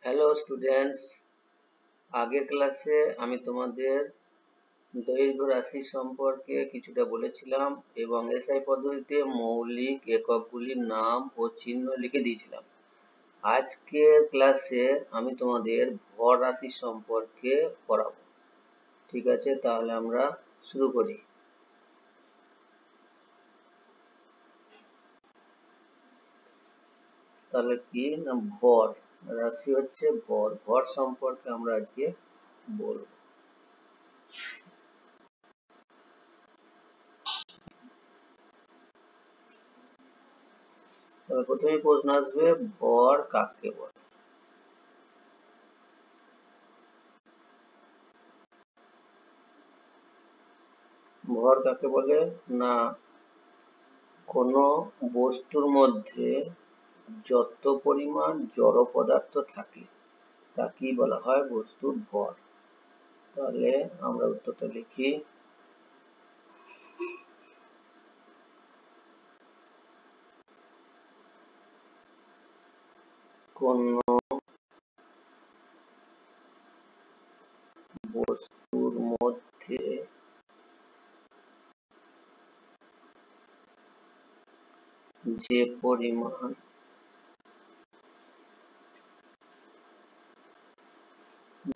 Hello students, আগের ক্লাসে আমি তোমাদের দৈর্ঘ্য রাশি সম্পর্কে কিছুটা বলেছিলাম এবং এসআই পদ্ধতিতে মৌলিক এককগুলির নাম ও চিহ্ন লিখে দিয়েছিলাম। আজকের ক্লাসে আমি তোমাদের ভর রাশি সম্পর্কে পড়াবো। ঠিক আছে, তাহলে আমরা শুরু করি। তাহলে কি না, ভর রাশি হচ্ছে ভর। ভর সম্পর্কে আমরা আজকে বলবো। তবে প্রথমে প্রশ্ন আসবে, ভর কাকে বলে? ভর কাকে বলে না, কোনো বস্তুর মধ্যে যত পরিমাণ জড় পদার্থ থাকে তাকেই বলা হয় বস্তুর ভর। তাহলে আমরা উত্তরটা লিখি। কোন বস্তুর মধ্যে যে পরিমাণ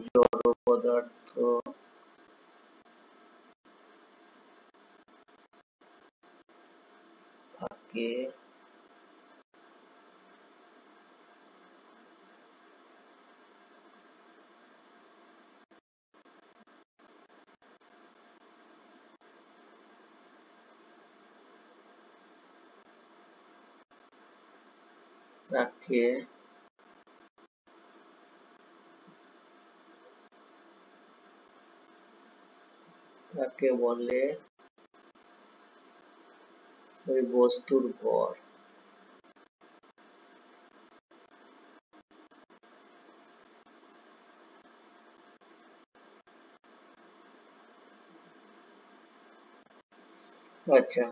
জড় পদার্থ থাকে তাকে তাকে বলে ওই বস্তুর ভর। আচ্ছা,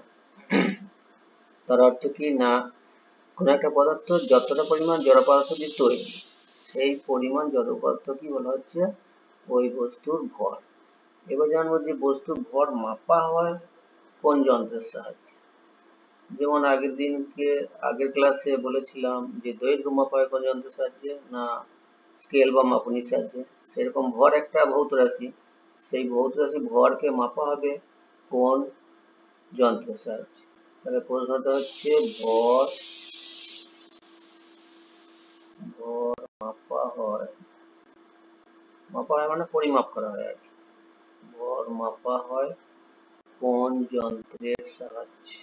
তার অর্থ কি না, কোন একটা পদার্থ যতটা পরিমাণ জড় পদার্থ দিয়ে তৈরি, সেই পরিমাণ জড় পদার্থ কি বলা হচ্ছে ওই বস্তুর ভর। এবার জানবো যে বস্তুর ভর মাপা হয় কোন যন্ত্রের সাহায্যে। যেমন আগের ক্লাসে বলেছিলাম যে দৈর্ঘ্য মাপা হয় কোন যন্ত্রের সাহায্যে না, স্কেল বা মাপনির সাহায্যে। সেরকম ভর একটা ভৌত রাশি, সেই ভৌত রাশি ভরকে মাপা হবে কোন যন্ত্রের সাহায্যে। তাহলে প্রশ্নটা হচ্ছে ভর মাপা হয় মানে পরিমাপ করা হয় আর কি। ভর মাপা হয় কোন যন্ত্রের সাহায্যে?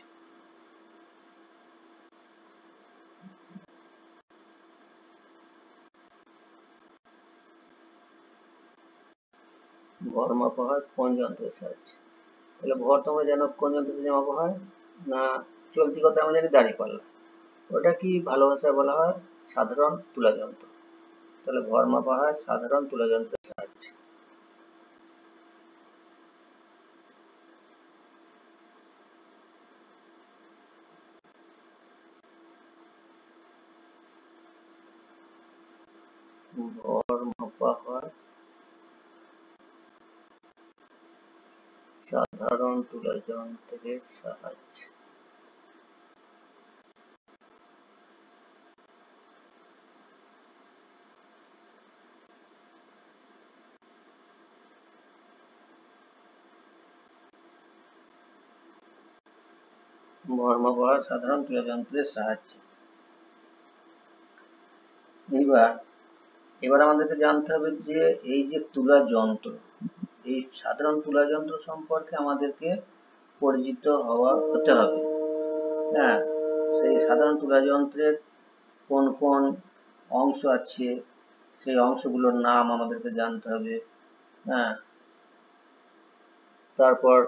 ভর মাপা হয় কোন যন্ত্রের সাহায্যে? তাহলে ভর তোমরা জানো কোন যন্ত্রের সাহায্যে মাপা হয় না, চলতি কথা আমরা জানি দাঁড়িপাল্লা। ওটা কি ভালো ভাষায় বলা হয় সাধারণ তুলা যন্ত্র। তাহলে ভর মাপা হয় সাধারণ তুলা যন্ত্রের সাহায্যে। ভর মাপা হয় সাধারণ তুলা যন্ত্রের সাহায্যে। ভর মাপা হয় সাধারণ তুলা যন্ত্রের সাহায্যে। এবার আমাদেরকে জানতে হবে যে এই যে তুলা যন্ত্র, এই সাধারণ তুলা যন্ত্র সম্পর্কে আমাদেরকে পরিচিত হতে হবে। হ্যাঁ, সেই সাধারণ তুলা যন্ত্রের কোন কোন অংশ আছে, সেই অংশগুলোর নাম আমাদেরকে জানতে হবে। হ্যাঁ, তারপর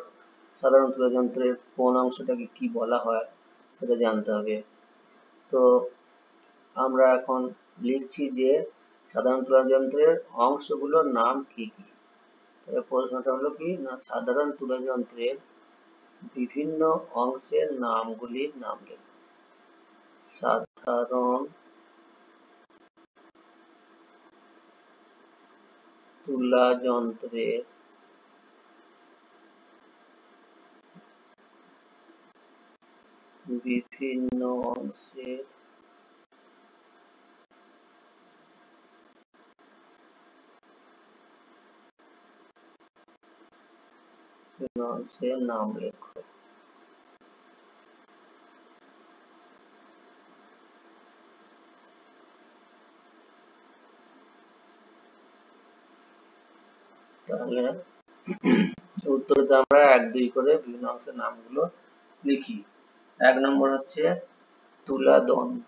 সাধারণ তুলা যন্ত্রের কোন অংশটাকে কি বলা হয় সেটা জানতে হবে। তো আমরা এখন লিখছি যে সাধারণ তুলা যন্ত্রের অংশগুলোর নাম কি কি। তবে প্রশ্নটা হলো কি না, সাধারণ তুলা যন্ত্রের বিভিন্ন অংশের নামগুলির নাম লেখো। সাধারণ তুলা যন্ত্রের বিভিন্ন অংশের নাম লেখো। তাহলে উত্তরতে আমরা 1, 2 করে বিভিন্ন অংশের নামগুলো লিখি। 1 নম্বর হচ্ছে তুলা দণ্ড,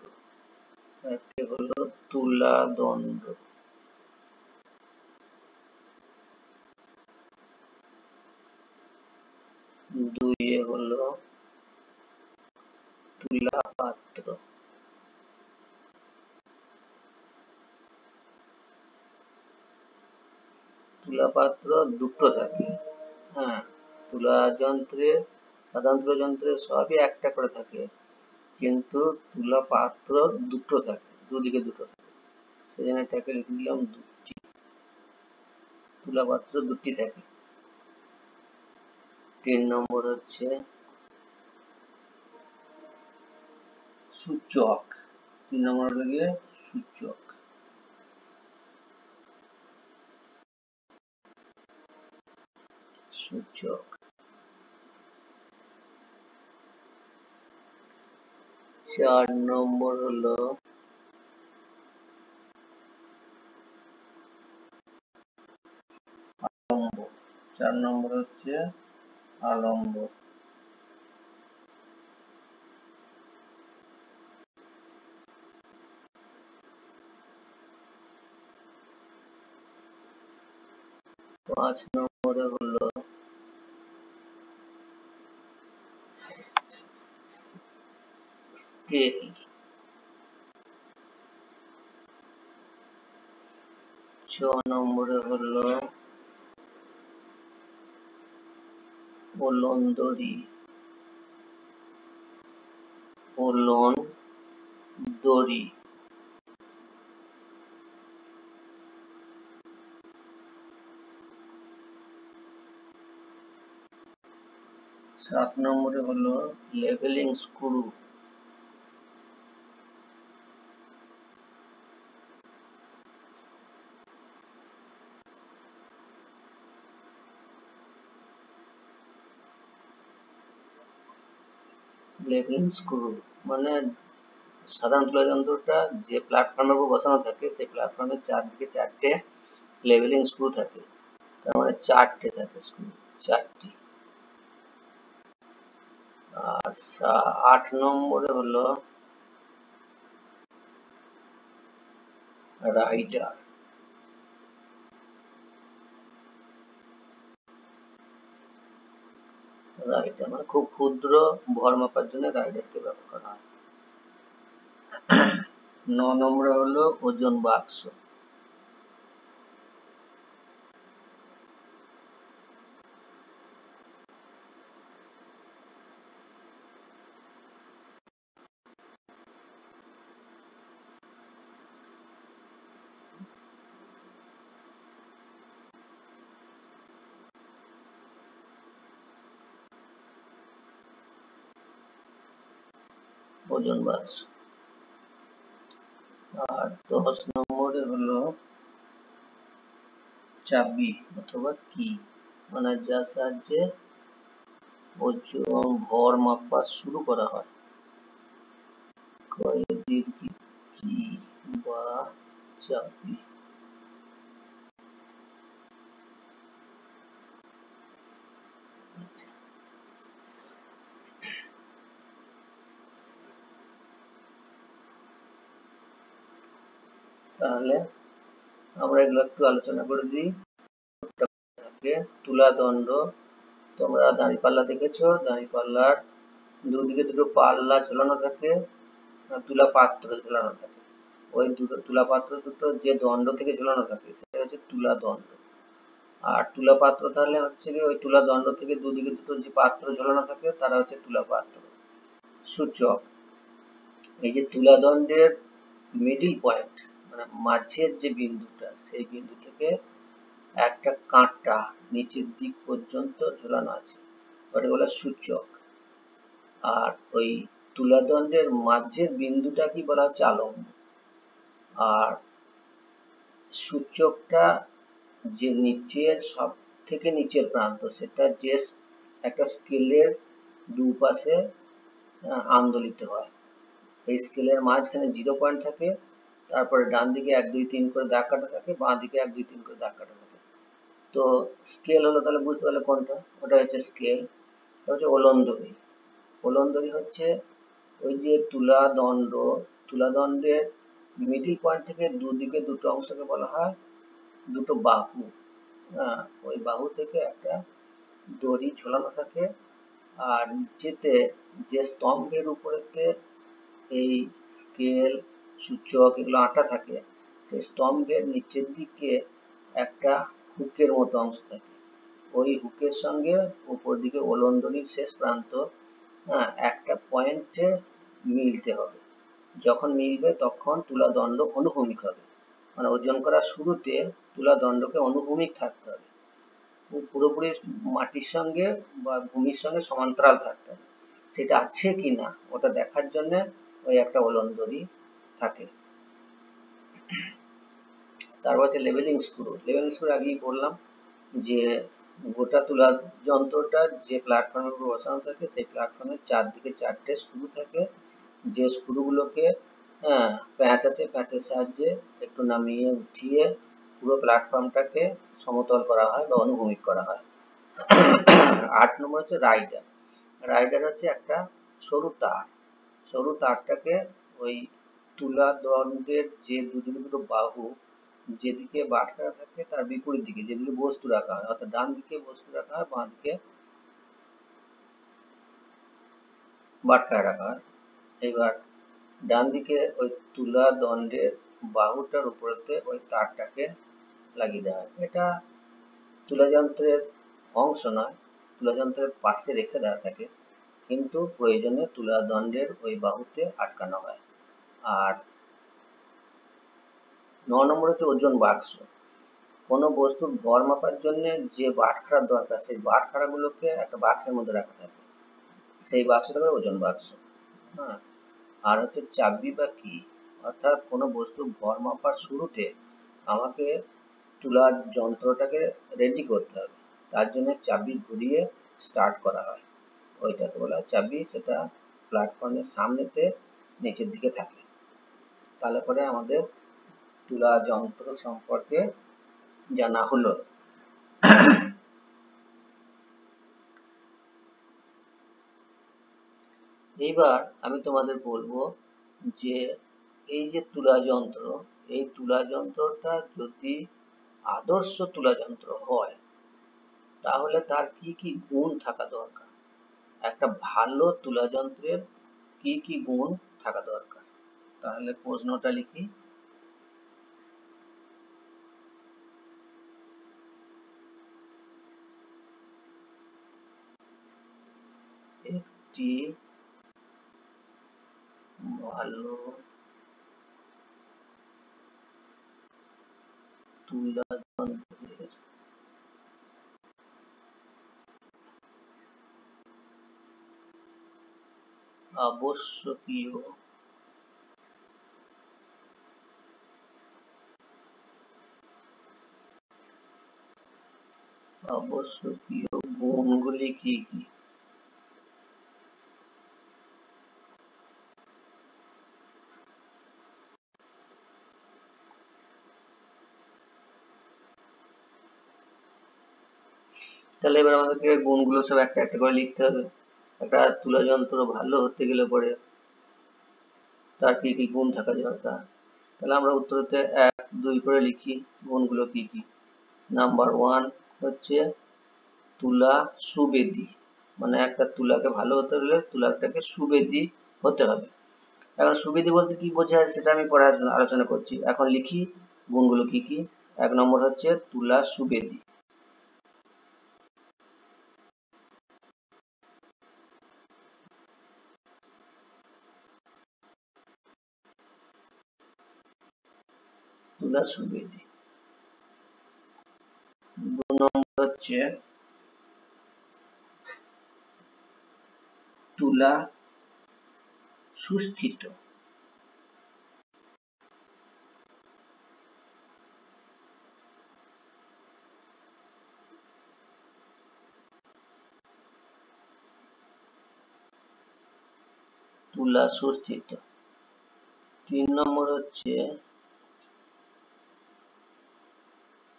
একটি হলো তুলা দণ্ড, 2 হলো তুলা পাত্র, 2 পাত্র দুটো থাকে। হ্যাঁ, তুলা যন্ত্রে, সাধারণ তুলা যন্ত্রে সবই একটা করে থাকে, কিন্তু তুলা পাত্র দুটো থাকে, দুদিকে দুটো থাকে, সেজন্য এটাকে লিখে দিলাম দুটি, তুলা পাত্র দুটি থাকে। 3 নম্বর হচ্ছে সূচক, 3 নম্বর হলো গিয়ে সূচক, সূচক। 4 নম্বর হলো আলম্ব, 4 নম্বর হচ্ছে আলম্ব। 5 নম্বরে হলো স্কেল, 6 নম্বরে হলো ওলন দড়ি, ওলন দড়ি। 7 নম্বরে হলো লেভেলিং স্ক্রু, লেভেলিং স্ক্রু মানে সাধারণ তুলা যন্ত্রটা যে প্ল্যাটফর্মের উপর বসানো থাকে, সেই প্ল্যাটফর্মের চারদিকে 4টে লেভেলিং স্ক্রু থাকে, তার মানে 4টে থাকে স্ক্রু, 4টি। আর 8 নম্বরে হলো রাইডার, রাইডার মানে খুব ক্ষুদ্র ভর মাপার জন্য রাইডারকে ব্যবহার করা হয়। 9 নম্বরে হলো ওজন বাক্স, ওজন বাক্স। আর 10 নম্বরে হলো চাবি অথবা কি, মানে যার সাহায্যে ওজন ভর মাপা শুরু করা হয়, কয়েদির কি বা চাবি। আচ্ছা, তাহলে আমরা এগুলো একটু আলোচনা করে দিই। তুলা দণ্ড, তোমরা দাঁড়িপাল্লা দেখেছো, দাঁড়িপাল্লার দুদিকে দুটো পাল্লা ঝোলানো থাকে, তুলা পাত্র ঝোলানো থাকে, ওই দুটো তুলা পাত্র দুটো যে দণ্ড থেকে ঝোলানো থাকে সেটা হচ্ছে তুলা দণ্ড। আর তুলা পাত্র তাহলে হচ্ছে কি ওই তুলা দণ্ড থেকে দুদিকে দুটো যে পাত্র ঝোলানো থাকে তারা হচ্ছে তুলা পাত্র। সূচক, এই যে তুলা দণ্ডের মিডিল পয়েন্ট মানে মাঝের যে বিন্দুটা, সেই বিন্দু থেকে একটা কাঁটা নিচের দিক পর্যন্ত ঝোলানো আছে, ওটাকে বলা সূচক। আর ওই তুলাদণ্ডের মাঝের বিন্দুটা কি বলা হচ্ছে আলম্ব। আর সূচকটা যে নিচের সব থেকে নিচের প্রান্ত, সেটা যে একটা স্কেলের দুপাশে আন্দোলিত হয়। এই স্কেলের মাঝখানে 0 পয়েন্ট থাকে, তারপরে ডান দিকে 1 2 3 করে দাগ কাটা থাকে, বাঁ দিকে 1 2 3 করে দাগ কাটা থাকে। তো স্কেল হলো, তাহলে বুঝতে পারলে কোনটা, ওটা হচ্ছে স্কেল। হচ্ছে ওলনদড়ি। ওলনদড়ি হচ্ছে ওই যে তুলাদণ্ডের মিডিল পয়েন্ট থেকে দুদিকে দুটো অংশকে বলা হয় দুটো বাহু। ওই বাহু থেকে একটা দড়ি ঝোলানো থাকে, আর নিচেতে যে স্তম্ভের উপরেতে এই স্কেল সূচক এগুলো আঁটা থাকে, সেই স্তম্ভের নিচের দিকে একটা হুকের মতো অংশ থাকে। ওই হুকের সঙ্গে উপর দিকে ওলনদড়ির শেষ প্রান্ত একটা পয়েন্টে মিলতে হবে। যখন মিলবে তখন তুলাদণ্ড অনুভূমিক হবে। মানে ওজন করার শুরুতে তুলাদণ্ডকে অনুভূমিক থাকতে হবে, পুরোপুরি মাটির সঙ্গে বা ভূমির সঙ্গে সমান্তরাল থাকতে হবে। সেটা আছে কিনা ওটা দেখার জন্য ওই একটা ওলনদড়ি থাকে। তারপর হচ্ছে লেভেলিং স্ক্রু। লেভেলিং স্ক্রু আগেই বললাম যে গোটা তুলা যন্ত্রটার যে প্ল্যাটফর্মের উপর বসানো থাকে, সেই প্ল্যাটফর্মের চারদিকে 4টে স্ক্রু থাকে, যে স্ক্রুগুলোকে প্যাঁচ আছে, প্যাঁচের সাহায্যে একটু নামিয়ে উঠিয়ে পুরো প্ল্যাটফর্মটাকে সমতল করা হয় বা অনুভূমিক করা হয়। 8 নম্বর হচ্ছে রাইডার। রাইডার হচ্ছে একটা সরু তার। সরু তারটাকে ওই তুলাদণ্ডের যে দুটো বাহু, যেদিকে বাটখারা থাকে তার বিপরীত দিকে যেদিকে বস্তু রাখা হয়, অর্থাৎ ডান দিকে বস্তু রাখা হয়, বাঁ দিকে বাটখারা রাখা হয়। এবার ডান দিকে ওই তুলাদণ্ডের বাহুটার উপরেতে ওই তারটাকে লাগিয়ে দেওয়া হয়। এটা তুলাযন্ত্রের অংশ নয়, তুলাযন্ত্রের পাশে রেখে দেওয়া থাকে, কিন্তু প্রয়োজনে তুলাদণ্ডের ওই বাহুতে আটকানো হয়। আর 9 নম্বর হচ্ছে ওজন বাক্স। কোনো বস্তুর ভর মাপার জন্য যে বাটখারার দরকার, সেই বাটখারাগুলোকে একটা বাক্সের মধ্যে রাখা থাকে, সেই বাক্সটা হলো ওজন বাক্স। আর হচ্ছে চাবি বা কি, অর্থাৎ কোনো বস্তুর ভর মাপার শুরুতে আমাকে তুলার যন্ত্রটাকে রেডি করতে হবে, তার জন্য চাবি ঘুরিয়ে স্টার্ট করা হয়, ওইটাকে বলা হয় চাবি। সেটা প্ল্যাটফর্মের সামনেতে নিচের দিকে থাকে। তাহলে পরে আমাদের তুলা যন্ত্র সম্পর্কে জানা হলো। এইবার আমি তোমাদের বলবো যে এই যে তুলা যন্ত্র, এই তুলা যন্ত্রটা যদি আদর্শ তুলা যন্ত্র হয়, তাহলে তার কি কি গুণ থাকা দরকার, একটা ভালো তুলা যন্ত্রের কি কি গুণ থাকা দরকার। তাহলে প্রশ্নটা লিখি। একটি ভালো তুলা যন্ত্রের আবশ্যকীয় গুণগুলি কি কি। তাহলে এবার আমাদেরকে গুণগুলো সব একটা একটা করে লিখতে হবে। একটা তুলা যন্ত্র ভালো হতে গেলে পরে তার কি কি গুণ থাকা দরকার। তাহলে আমরা উত্তরতে 1 2 করে লিখি গুণগুলো কি কি। নাম্বার 1 হচ্ছে তুলা সুবেদী, মানে একটা তুলাকে ভালো হতে হলে তুলাটাকে সুবেদী হতে হবে। এখন সুবেদী বলতে কি বোঝায় সেটা আমি পরে আলোচনা করছি, এখন লিখি গুণগুলো কি কি। 1 নম্বর হচ্ছে তুলা সুবেদী। তুলা সুবেদী। হচ্ছে তুলা সুস্থিত। তুলা সুস্থিত। 3 নম্বর হচ্ছে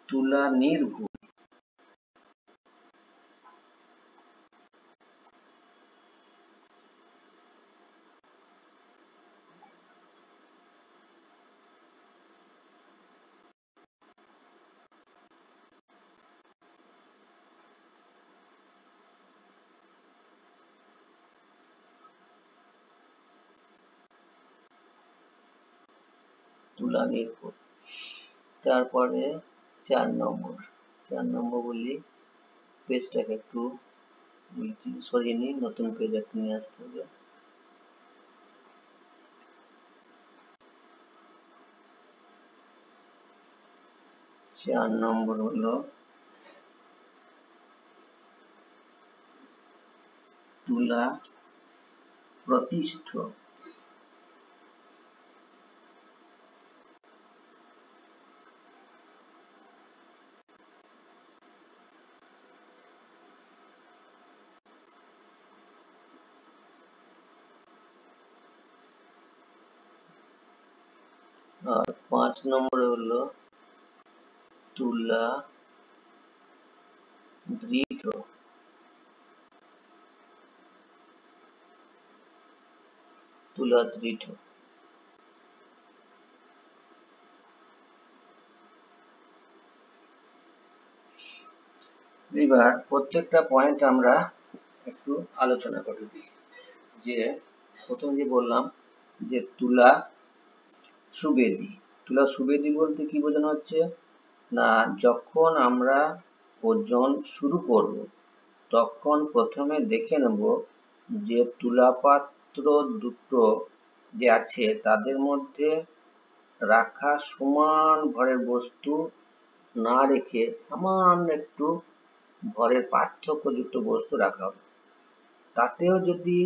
তুলা নির্ভুল। তুলা নির্ভুল। তারপরে 4 নম্বর বলি, পেজটাকে একটু সরিয়ে নিই, নতুন পেজ একটু নিয়ে আসতে হবে। 4 নম্বর হলো তুলা প্রতিষ্ঠ। আর 5 নম্বরে হলো তুলা দৃঢ়। তুলা দৃঢ়। এবার প্রত্যেকটা পয়েন্ট আমরা একটু আলোচনা করে দিই। যে প্রথম যে বললাম যে তুলা সুবেদী। তুলা সুবেদী বলতে কি বোঝানো হচ্ছে না, যখন আমরা ওজন শুরু করব তখন প্রথমে দেখে নেব যে তুলা পাত্র দুটো যে আছে তাদের মধ্যে রাখা সমান ভরের বস্তু না রেখে সামান্য একটু ভরের পার্থক্যযুক্ত বস্তু রাখা হবে। তাতেও যদি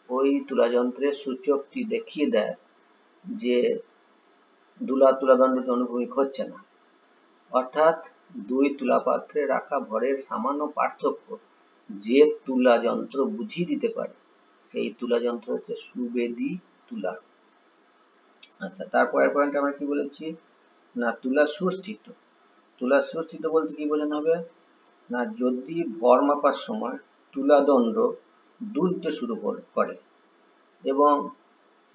ওই তুলা যন্ত্রের সূচকটি দেখিয়ে দেয় যে তুলাদণ্ডটি অনুভূমিক হচ্ছে না, অর্থাৎ দুই তুলা পাত্রে রাখা ভরের সামান্য পার্থক্য যে তুলা যন্ত্র বুঝিয়ে দিতে পারে সেই তুলা যন্ত্র হচ্ছে সুবেদী তুলা। আচ্ছা, তারপরের পয়েন্ট আমরা কি বলেছি না তুলা সুস্থিত। তুলা সুস্থিত বলতে কি বোঝানো হবে না, যদি ভর মাপার সময় তুলাদণ্ড দুলতে শুরু করে এবং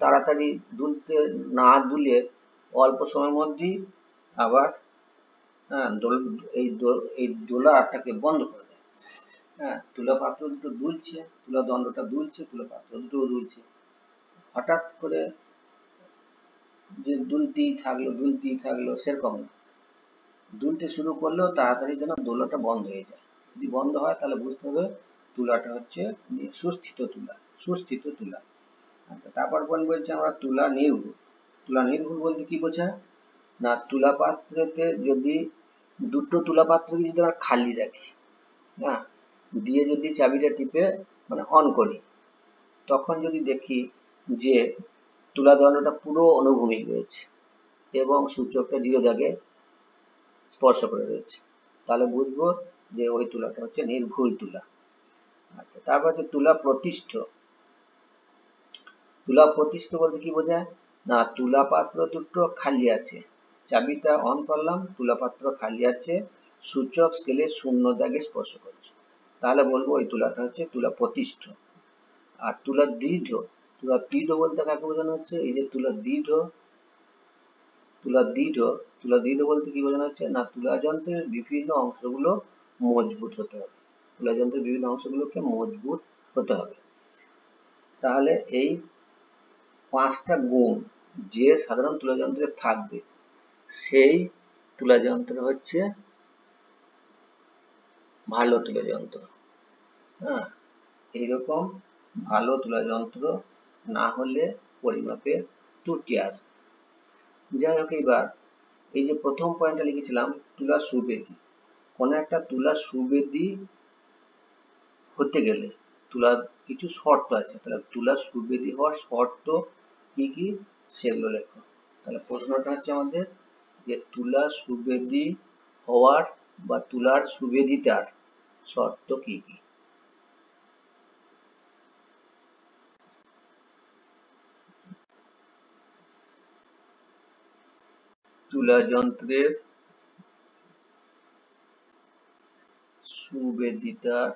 তাড়াতাড়ি দুলতে না দুলে অল্প সময়ের মধ্যেই আবার এই দোলাটাকে বন্ধ করে দেয়। তুলা পাত্র দুটো দুলছে, তুলা দণ্ডটা দুলছে, তুলা পাত্র দুটো দুলছে, হঠাৎ করে যে দুলতেই থাকলো সেরকম না, দুলতে শুরু করলেও তাড়াতাড়ি যেন দোলাটা বন্ধ হয়ে যায়। যদি বন্ধ হয় তাহলে বুঝতে হবে তুলাটা হচ্ছে সুস্থিত তুলা। আচ্ছা, তারপর বলছি আমরা তুলা নির্ভুল। তুলা নির্ভুল বলতে কি বোঝায় না, তুলা পাত্রেতে যদি দুটো তুলা পাত্রকে যদি আমরা খালি রাখি, দিয়ে যদি চাবিটা টিপে মানে অন করি, তখন যদি দেখি যে তুলা দণ্ডটা পুরো অনুভূমিক রয়েছে এবং সূচকটা 0 দাগে স্পর্শ করে রয়েছে, তাহলে বুঝবো যে ওই তুলাটা হচ্ছে নির্ভুল তুলা। আচ্ছা, তারপর হচ্ছে তুলা প্রতিষ্ঠ। তুলা প্রতিষ্ঠ বলতে কি বোঝায় না, তুলা পাত্র দুটো খালি আছে, চাবিটা অন করলাম, তুলা পাত্র খালি আছে, সূচক স্কেলে 0 দাগে স্পর্শ করছে, তাহলে বলবো ওই তুলাটা হচ্ছে তুলা প্রতিষ্ঠ। আর তুলা দৃঢ় বলতে কাকে বোঝানো হচ্ছে, এই যে তুলা দৃঢ় বলতে কি বোঝানো হচ্ছে না, তুলা যন্ত্রের বিভিন্ন অংশগুলো মজবুত হতে হবে, তুলা যন্ত্রের বিভিন্ন অংশগুলোকে মজবুত হতে হবে। তাহলে এই 5টা গুণ যে সাধারণ তুলা যন্ত্রে থাকবে সেই তুলা যন্ত্র হচ্ছে ভালো তুলা যন্ত্র। এইরকম ভালো তুলা যন্ত্র না হলে পরিমাপের ত্রুটি আসবে। যাই হোক, এবার এই যে প্রথম পয়েন্টটা লিখেছিলাম তুলা সুবেদী, কোনো একটা তুলা সুবেদী হতে গেলে তুলা কিছু শর্ত আছে, তাহলে তুলা সুবেদী হওয়ার শর্ত কি কি সেগুলো লেখো। তাহলে প্রশ্নটা হচ্ছে আমাদের যে তুলা সুবেদী হওয়ার বা তুলার সুবেদিতার শর্ত কি কি। তুলা যন্ত্রের সুবেদিতার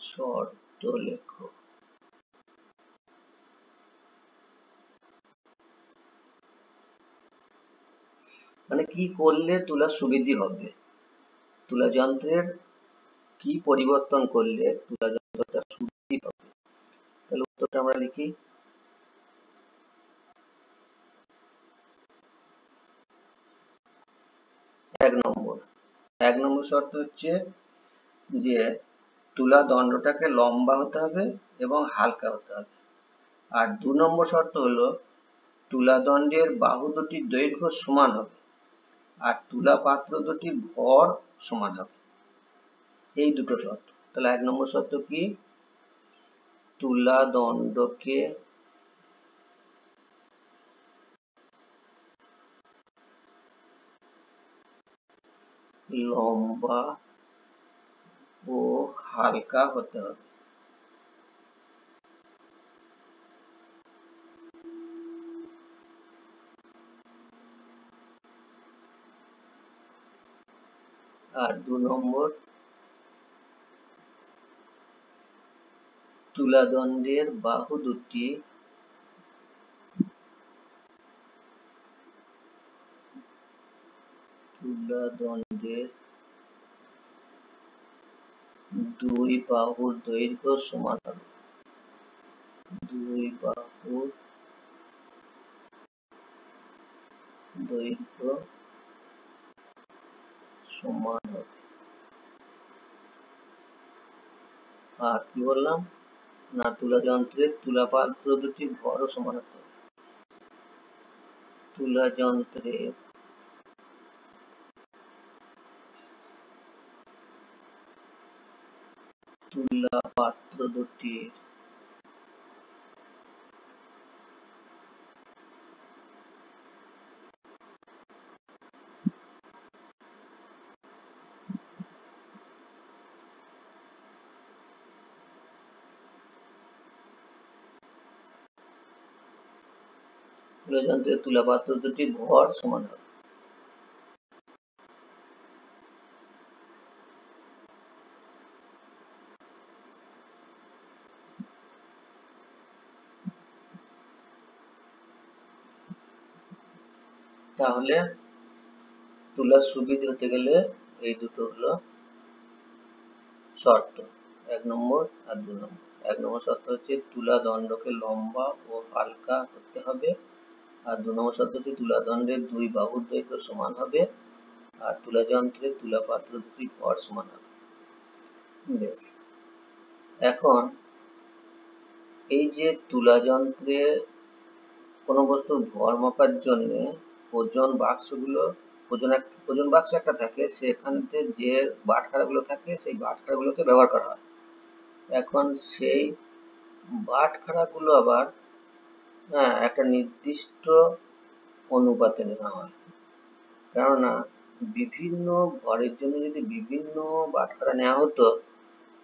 শর্ত লেখো। মানে কি করলে তুলা সুবেদী হবে, তুলা যন্ত্রের কি পরিবর্তন করলে তুলা যন্ত্রটা সুবেদী হবে। তাহলে উত্তরটা আমরা লিখি। 1 নম্বর শর্ত হচ্ছে যে তুলা দণ্ডটাকে লম্বা হতে হবে এবং হালকা হতে হবে। আর 2 নম্বর শর্ত হলো তুলা দণ্ডের বাহু দুটির দৈর্ঘ্য সমান হবে আর তুলা পাত্র দুটির ভর সমান হবে। এই দুটো শর্ত। তাহলে 1 নম্বর শর্ত কি, তুলা দণ্ডকে লম্বা ও হালকা হতে হবে। আর 2 নম্বর, তুলা দণ্ডের বাহু দুটি তুলা দণ্ডের দুই বাহুর দৈর্ঘ্য সমান হবে। দুই বাহুর দৈর্ঘ্য সমান হবে। আর কি বললাম না, তুলা যন্ত্রের তুলা পাত্র দুটির ভরও সমান হতে হবে। তুলা যন্ত্রের তুলা পাত্র দুটির তুলা যন্ত্রের তুলা পাত্র দুটির ভর সমান হবে। তাহলে তুলা সুবেদী হতে গেলে এই দুটো হলো শর্ত, 1 নম্বর আর 2 নম্বর। 1 নম্বর শর্ত হচ্ছে তুলা দণ্ডকে লম্বা ও হালকা করতে হবে। আর 2 নম্বর শর্ত হচ্ছে তুলা দণ্ডের দুই বাহুর দৈর্ঘ্য সমান হবে আর তুলা যন্ত্রের তুলা পাত্র দুটির ভর সমান হবে। বেশ, এখন এই যে তুলা যন্ত্রে কোনো বস্তুর ভর মাপার জন্য ওজন বাক্সগুলো, ওজন বাক্স একটা থাকে, সেখানে যে বাটখারাগুলো থাকে সেই বাটখারাগুলোকে ব্যবহার করা হয়। এখন সেই বাটখারাগুলো আবার একটা নির্দিষ্ট অনুপাতে নেওয়া হয়, কেননা বিভিন্ন ভরের জন্য যদি বিভিন্ন বাটখারা নেওয়া হতো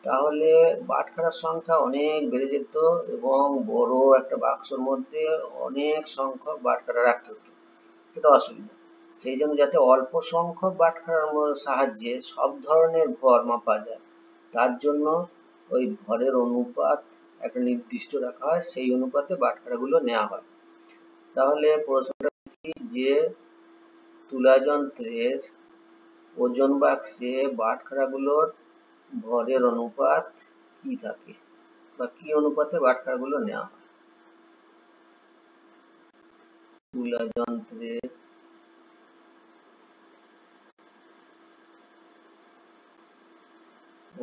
তাহলে বাটখারার সংখ্যা অনেক বেড়ে যেত এবং বড় একটা বাক্সর মধ্যে অনেক সংখ্যক বাটখারা রাখতে হতো, সেটা অসুবিধা। সেই জন্য যাতে অল্প সংখ্যক বাটখারার সাহায্যে সব ধরনের ভর মাপা যায়, তার জন্য ওই ভরের অনুপাত একটা নির্দিষ্ট রাখা হয়, সেই অনুপাতে বাটখারাগুলো নেওয়া হয়। তাহলে প্রশ্নটা কি, যে তুলা যন্ত্রের ওজন বাক্সে বাটখারাগুলোর ভরের অনুপাত কি থাকে বা কি অনুপাতে বাটখারাগুলো নেওয়া হয়। তুলা যন্ত্রের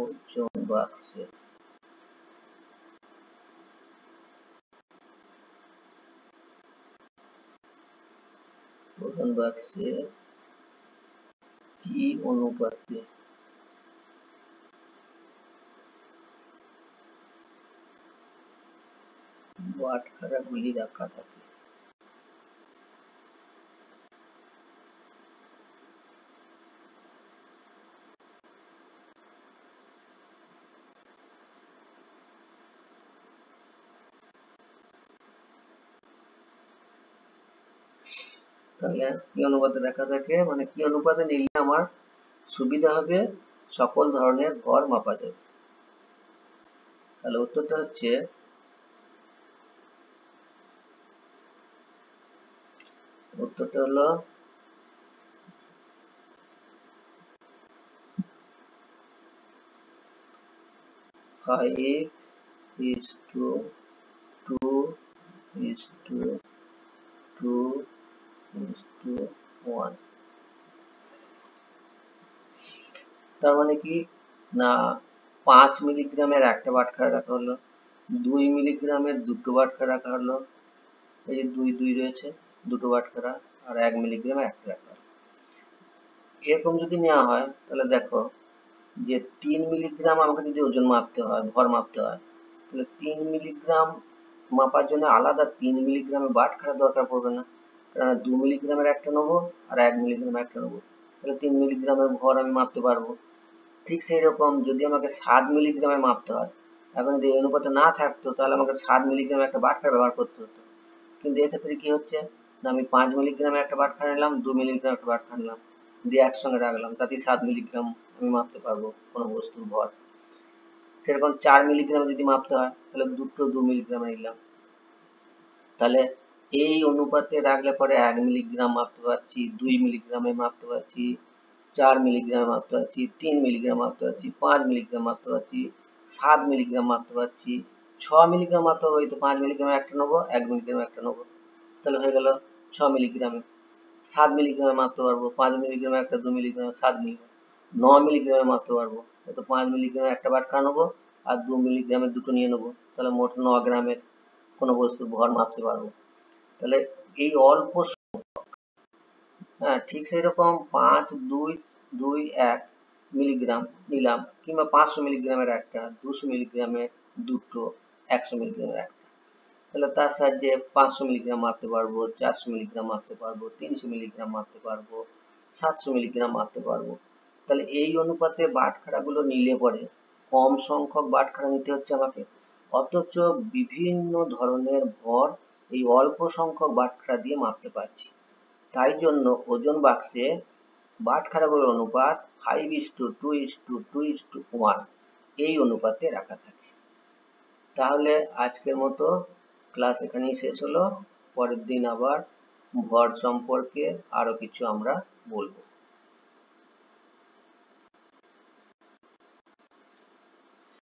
ওজন বাক্সে ওজন বাক্সে কি অনুপাতে বাটখারাগুলি রাখা থাকে? তাহলে কি অনুপাতে রাখা থাকে, মানে কি অনুপাতে নিলে আমার সুবিধা হবে, সকল ধরনের ভর মাপা যাবে। তাহলে উত্তরটা হচ্ছে হলো 5:2:2:1। তার মানে কি না, 5 মিলিগ্রামের একটা বাটখারা রাখা হলো, 2 মিলিগ্রামের দুটো বাটখারা রাখা হলো, এই যে 2 রয়েছে দুটো বাটখারা, আর 1 মিলিগ্রামের একটা রাখা হলো। এরকম যদি নেওয়া হয় তাহলে দেখো যে 3 মিলিগ্রাম আমাকে যদি ওজন মাপতে হয়, ভর মাপতে হয়, তাহলে 3 মিলিগ্রাম মাপার জন্য আলাদা 3 মিলিগ্রামের বাটখারা দরকার পড়বে না, কারণ 2 মিলিগ্রামের একটা নেবো আর 1 মিলিগ্রামের একটা নেবো, তাহলে 3 মিলিগ্রামের ভর আমি মাপতে পারবো। ঠিক সেই রকম যদি আমাকে 7 মিলিগ্রামের মাপতে হয়, এখন যদি এই অনুপাতে না থাকতো তাহলে আমাকে 7 মিলিগ্রামের একটা বাটখারা ব্যবহার করতে হতো। কিন্তু এক্ষেত্রে কি হচ্ছে না, আমি 5 মিলিগ্রামের একটা বাটখারা নিলাম, 2 মিলিগ্রামের একটা বাটখারা নিলাম, দিয়ে একসঙ্গে রাখলাম, তাতেই 7 মিলিগ্রাম আমি মাপতে পারবো কোনো বস্তুর ভর। সেরকম 4 মিলিগ্রাম যদি মাপতে হয় তাহলে দুটো 2 মিলিগ্রামে নিলাম, তাহলে এই অনুপাতে রাখলে পরে 1 মিলিগ্রাম মাপতে পারছি, 2 মিলিগ্রামে মাপতে পারছি, 4 মিলিগ্রাম মাপতে পারছি, 3 মিলিগ্রাম মাপতে পারছি, 5 মিলিগ্রাম মাপতে পারছি, 7 মিলিগ্রাম মাপতে পারছি, 6 মিলিগ্রাম মাপতে পারবো। এই তো 5 মিলিগ্রামে একটা নেবো, 1 মিলিগ্রামে একটা নেবো, তাহলে হয়ে গেল 6 মিলিগ্রামে। 7 মিলিগ্রামে মাপতে পারবো, 5 মিলিগ্রামে একটা, 2 মিলিগ্রামে 7 মিলিগ্রাম, 9 মিলিগ্রামে মাপতে পারবো, তো 5 মিলিগ্রামে একটা বাটখারা নেবো আর 2 মিলিগ্রামের দুটো নিয়ে নেবো, তাহলে মোট 9 গ্রামের কোনো বস্তুর ভর মাপতে পারবো। তাহলে এই অল্প, হ্যাঁ ঠিক সেই রকম 5:2:2:1 মিলিগ্রাম নিলাম, কিংবা 500 মিলিগ্রামের একটা, 200 মিলিগ্রামের দুটো, 100 মিলিগ্রামের একটা, তাহলে তার সাহায্যে 500 মিলিগ্রাম মাপতে পারবো, 400 মিলিগ্রাম মাপতে পারবো, 300 মিলিগ্রাম মাপতে পারবো, 700 মিলিগ্রাম মাপতে পারবো। তাহলে এই অনুপাতে বাটখারাগুলো নিলে পরে কম সংখ্যক বাটখারা নিতে হচ্ছে আমাকে, অথচ বিভিন্ন ধরনের ভর এই অল্প সংখ্যক বাটখারা দিয়ে মাপতে পারছি। তাই জন্য ওজন বাক্সে বাটখারাগুলোর অনুপাত 5:2:2:1 এই অনুপাতে রাখা থাকে। তাহলে আজকের মতো ক্লাস এখানেই শেষ হলো। পরের দিন আবার ভর সম্পর্কে আরো কিছু আমরা বলবো।